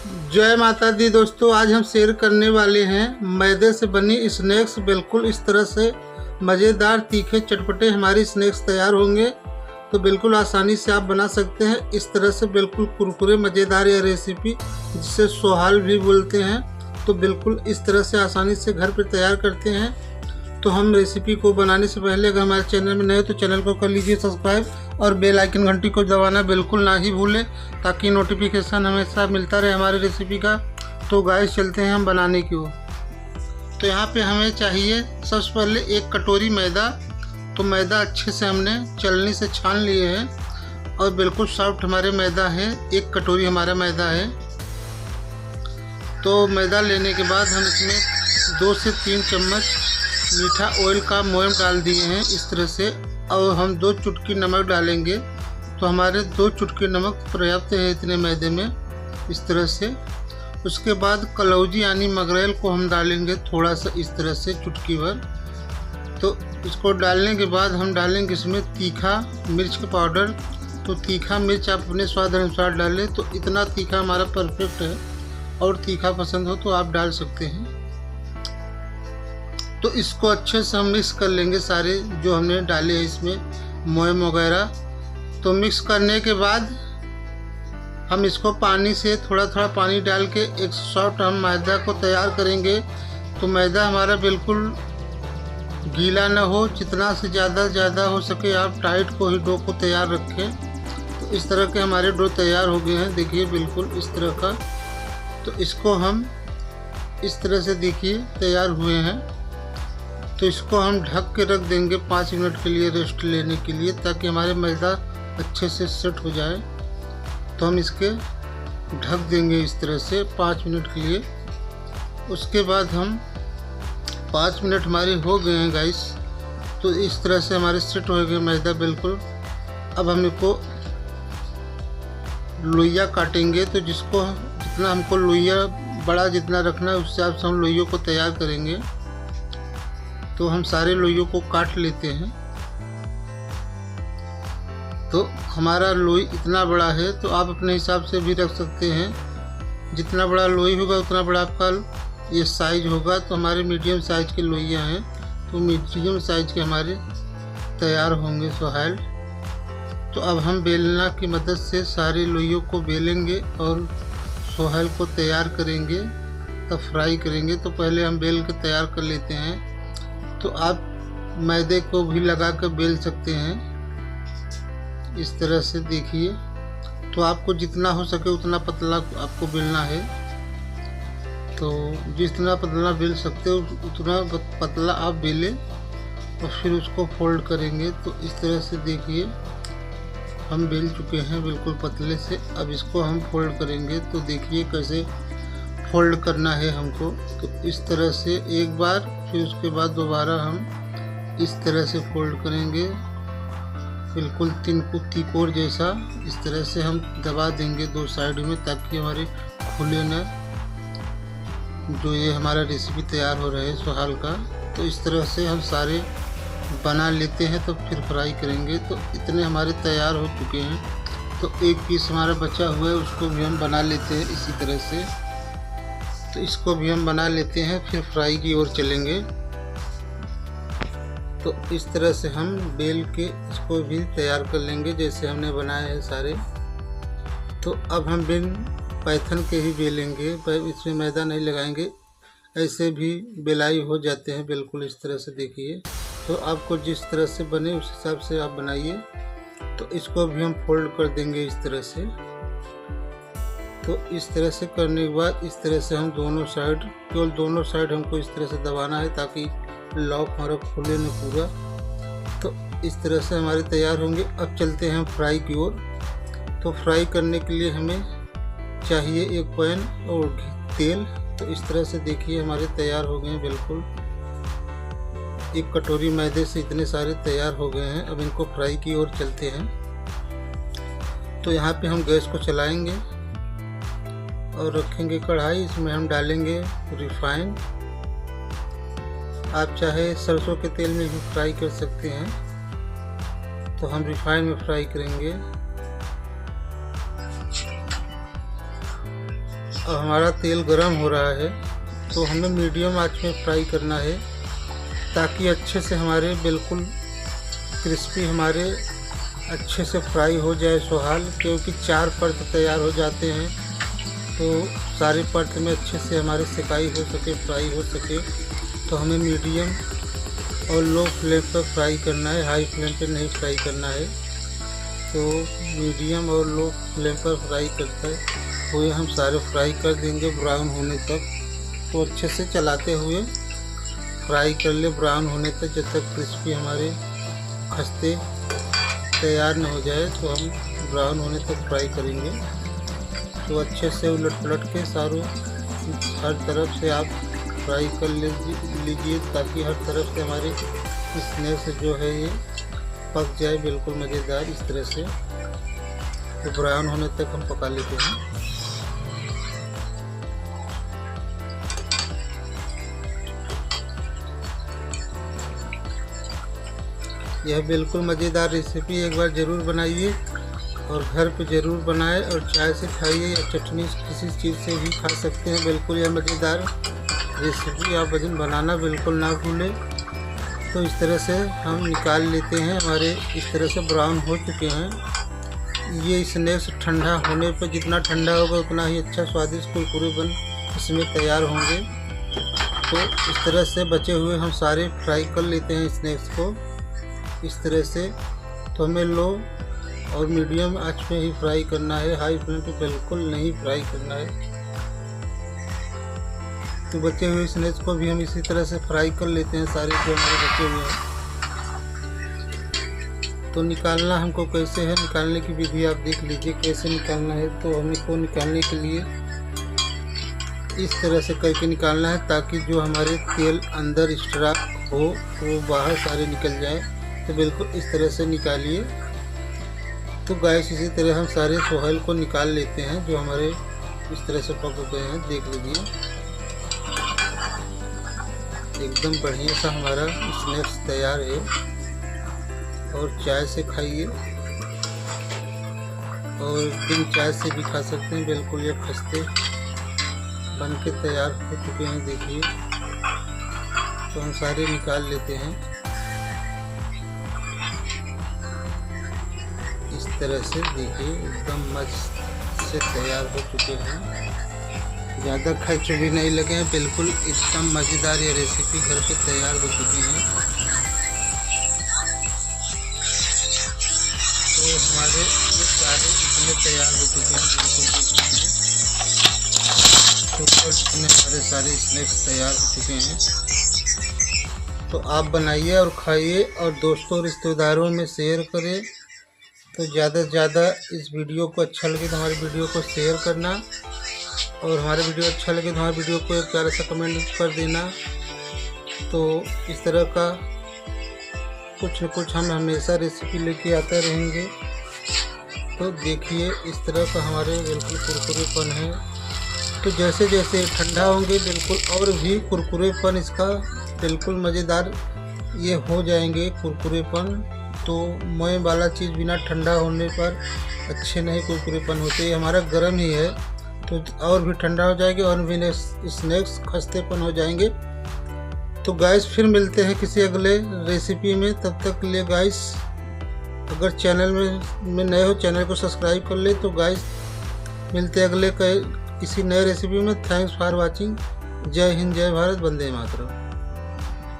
जय माता दी दोस्तों, आज हम शेयर करने वाले हैं मैदे से बनी स्नैक्स। बिल्कुल इस तरह से मज़ेदार तीखे चटपटे हमारी स्नैक्स तैयार होंगे। तो बिल्कुल आसानी से आप बना सकते हैं इस तरह से बिल्कुल कुरकुरे मज़ेदार यह रेसिपी, जिसे सोहाल भी बोलते हैं। तो बिल्कुल इस तरह से आसानी से घर पर तैयार करते हैं। तो हम रेसिपी को बनाने से पहले अगर हमारे चैनल में नए तो चैनल को कर लीजिए सब्सक्राइब और बेल आइकन घंटी को दबाना बिल्कुल ना ही भूलें, ताकि नोटिफिकेशन हमेशा मिलता रहे हमारी रेसिपी का। तो गाइस चलते हैं हम बनाने की ओर। तो यहाँ पे हमें चाहिए सबसे पहले 1 कटोरी मैदा। तो मैदा अच्छे से हमने छलनी से छान लिए हैं और बिल्कुल सॉफ्ट हमारे मैदा है। 1 कटोरी हमारा मैदा है। तो मैदा लेने के बाद हम इसमें 2 से 3 चम्मच मीठा ऑयल का मोयम डाल दिए हैं इस तरह से, और हम 2 चुटकी नमक डालेंगे। तो हमारे 2 चुटकी नमक पर्याप्त है इतने मैदे में, इस तरह से। उसके बाद कलौजी यानी मगरेल को हम डालेंगे थोड़ा सा इस तरह से, चुटकी भर। तो इसको डालने के बाद हम डालेंगे इसमें तीखा मिर्च का पाउडर। तो तीखा मिर्च आप अपने स्वाद अनुसार डालें। तो इतना तीखा हमारा परफेक्ट है, और तीखा पसंद हो तो आप डाल सकते हैं। तो इसको अच्छे से हम मिक्स कर लेंगे सारे जो हमने डाले हैं इसमें मोयम वगैरह। तो मिक्स करने के बाद हम इसको पानी से थोड़ा थोड़ा पानी डाल के एक सॉफ्ट हम मैदा को तैयार करेंगे। तो मैदा हमारा बिल्कुल गीला ना हो, जितना से ज़्यादा हो सके आप टाइट को ही डो को तैयार रखें। तो इस तरह के हमारे डो तैयार हो गए हैं, देखिए बिल्कुल इस तरह का। तो इसको हम इस तरह से देखिए तैयार हुए हैं। तो इसको हम ढक के रख देंगे 5 मिनट के लिए रेस्ट लेने के लिए, ताकि हमारे मैदा अच्छे से सेट हो जाए। तो हम इसके ढक देंगे इस तरह से 5 मिनट के लिए। उसके बाद हम 5 मिनट हमारे हो गए हैं गाइस। तो इस तरह से हमारे सेट हो गए मैदा बिल्कुल। अब हम इसको लोइया काटेंगे। तो जिसको जितना हमको लोइया बड़ा जितना रखना है उस हिसाब से हम लोइयों को तैयार करेंगे। तो हम सारे लोइयों को काट लेते हैं। तो हमारा लोई इतना बड़ा है, तो आप अपने हिसाब से भी रख सकते हैं। जितना बड़ा लोई होगा उतना बड़ा आपका ये साइज होगा। तो हमारे मीडियम साइज के लोइयाँ हैं, तो मीडियम साइज के हमारे तैयार होंगे सोहाल। तो अब हम बेलना की मदद से सारे लोइयों को बेलेंगे और सोहाल को तैयार करेंगे, तब फ्राई करेंगे। तो पहले हम बेल के तैयार कर लेते हैं। तो आप मैदे को भी लगा कर बेल सकते हैं इस तरह से, देखिए। तो आपको जितना हो सके उतना पतला आपको बेलना है। तो जितना पतला बेल सकते हो उतना पतला आप बेलें और फिर उसको फोल्ड करेंगे। तो इस तरह से देखिए हम बेल चुके हैं बिल्कुल पतले से। अब इसको हम फोल्ड करेंगे। तो देखिए कैसे फोल्ड करना है हमको। तो इस तरह से एक बार, फिर उसके बाद दोबारा हम इस तरह से फोल्ड करेंगे बिल्कुल तिकोर जैसा। इस तरह से हम दबा देंगे 2 साइड में, ताकि हमारे खुले न जो ये हमारा रेसिपी तैयार हो रहा है सोहाल का। तो इस तरह से हम सारे बना लेते हैं, तो फिर फ्राई करेंगे। तो इतने हमारे तैयार हो चुके हैं। तो एक पीस हमारा बचा हुआ है, उसको भी हम बना लेते हैं इसी तरह से। तो इसको भी हम बना लेते हैं, फिर फ्राई की ओर चलेंगे। तो इस तरह से हम बेल के इसको भी तैयार कर लेंगे जैसे हमने बनाए हैं सारे। तो अब हम बिन पैथन के ही बेलेंगे, इसमें मैदा नहीं लगाएंगे। ऐसे भी बेलाई हो जाते हैं बिल्कुल इस तरह से, देखिए। तो आपको जिस तरह से बने उस हिसाब से आप बनाइए। तो इसको भी हम फोल्ड कर देंगे इस तरह से। तो इस तरह से करने के बाद इस तरह से हम दोनों साइड, केवल दोनों साइड हमको इस तरह से दबाना है, ताकि लॉक हमारा खुले न पूरा। तो इस तरह से हमारे तैयार होंगे। अब चलते हैं हम फ्राई की ओर। तो फ्राई करने के लिए हमें चाहिए एक पैन और तेल। तो इस तरह से देखिए हमारे तैयार हो गए हैं बिल्कुल। 1 कटोरी मैदे से इतने सारे तैयार हो गए हैं। अब इनको फ्राई की ओर चलते हैं। तो यहाँ पे हम गैस को चलाएंगे और रखेंगे कढ़ाई। इसमें हम डालेंगे रिफाइन। आप चाहे सरसों के तेल में भी फ्राई कर सकते हैं। तो हम रिफाइन में फ्राई करेंगे। अब हमारा तेल गरम हो रहा है, तो हमें मीडियम आंच में फ्राई करना है ताकि अच्छे से हमारे बिल्कुल क्रिस्पी हमारे अच्छे से फ्राई हो जाए सुहाल। क्योंकि 4 परत तैयार हो जाते हैं, तो सारे परत में अच्छे से हमारे सिकाई हो सके, फ्राई हो सके, तो हमें मीडियम और लो फ्लेम पर फ्राई करना है, हाई फ्लेम पर नहीं फ्राई करना है। तो मीडियम और लो फ्लेम पर फ्राई करते हुए हम सारे फ्राई कर देंगे ब्राउन होने तक। तो अच्छे से चलाते हुए फ्राई कर ले ब्राउन होने तक, जब तक क्रिस्पी हमारे खस्ते तैयार न हो जाए, तो हम ब्राउन होने तक फ्राई करेंगे। तो अच्छे से उलट पलट के हर तरफ से आप फ्राई कर लीजिए ताकि हर तरफ से हमारे स्नैक्स जो है ये पक जाए बिल्कुल मज़ेदार इस तरह से। तो ब्राउन होने तक हम पका लेते हैं। यह बिल्कुल मज़ेदार रेसिपी एक बार ज़रूर बनाइए और घर पे ज़रूर बनाएं और चाय से खाइए या चटनी किसी चीज़ से भी खा सकते हैं। बिल्कुल यह मज़ेदार रेसिपी आप बनाना बिल्कुल ना भूलें। तो इस तरह से हम निकाल लेते हैं। हमारे इस तरह से ब्राउन हो चुके हैं। ये स्नैक्स ठंडा होने पर जितना ठंडा होगा उतना ही अच्छा स्वादिष्ट कुरकुरे बन इसमें तैयार होंगे। तो इस तरह से बचे हुए हम सारे फ्राई कर लेते हैं स्नैक्स को इस तरह से। तो हमें लो और मीडियम आंच पे ही फ्राई करना है, हाई फ्लेम पे बिल्कुल नहीं फ्राई करना है। तो बचे हुए स्नैक्स को भी हम इसी तरह से फ्राई कर लेते हैं सारे जो हमारे बचे हुए हैं। तो निकालना हमको कैसे है, निकालने की विधि आप देख लीजिए कैसे निकालना है। तो हमें को निकालने के लिए इस तरह से करके निकालना है ताकि जो हमारे तेल अंदर एक्स्ट्रा हो वो बाहर सारे निकल जाए। तो बिल्कुल इस तरह से निकालिए। तो गाइस इसी तरह हम सारे सोहल को निकाल लेते हैं जो हमारे इस तरह से पक गए हैं। देख लीजिए एकदम बढ़िया सा हमारा स्नैक्स तैयार है। और चाय से खाइए और बिन चाय से भी खा सकते हैं। बिल्कुल ये खस्ते बन के तैयार हो चुके हैं देखिए। तो हम सारे निकाल लेते हैं इस तरह से। देखिए एकदम मस्त से तैयार हो चुके हैं, ज़्यादा खर्च भी नहीं लगे हैं। बिल्कुल एकदम मज़ेदार ये रेसिपी घर पे तैयार हो चुकी है। तो हमारे ये सारे इतने तैयार हो चुके हैं बिल्कुल देखिए। तो इतने सारे स्नैक्स तैयार हो चुके हैं। तो आप बनाइए और खाइए और दोस्तों रिश्तेदारों में शेयर करें। तो ज़्यादा से ज़्यादा इस वीडियो को अच्छा लगे तो हमारे वीडियो को शेयर करना, और हमारे वीडियो अच्छा लगे तो हमारे वीडियो को एक प्यारा सा कमेंट कर देना। तो इस तरह का कुछ न कुछ हम हमेशा रेसिपी लेके आते रहेंगे। तो देखिए इस तरह का हमारे बिल्कुल कुरकुरेपन है। तो जैसे जैसे ठंडा होंगे बिल्कुल और भी कुरकुरेपन इसका बिल्कुल मज़ेदार ये हो जाएंगे कुरकुरेपन। तो मोए वाला चीज़ बिना ठंडा होने पर अच्छे नहीं कुरकुरेपन होते। हमारा गर्म ही है तो और भी ठंडा हो जाएंगे और भी स्नैक्स खस्तेपन हो जाएंगे। तो गाइस फिर मिलते हैं किसी अगले रेसिपी में। तब तक के लिए गाइस अगर चैनल में नए हो चैनल को सब्सक्राइब कर ले। तो गाइस मिलते हैं अगले किसी नए रेसिपी में। Thanks for watching. जय हिंद, जय भारत, वंदे मातरम।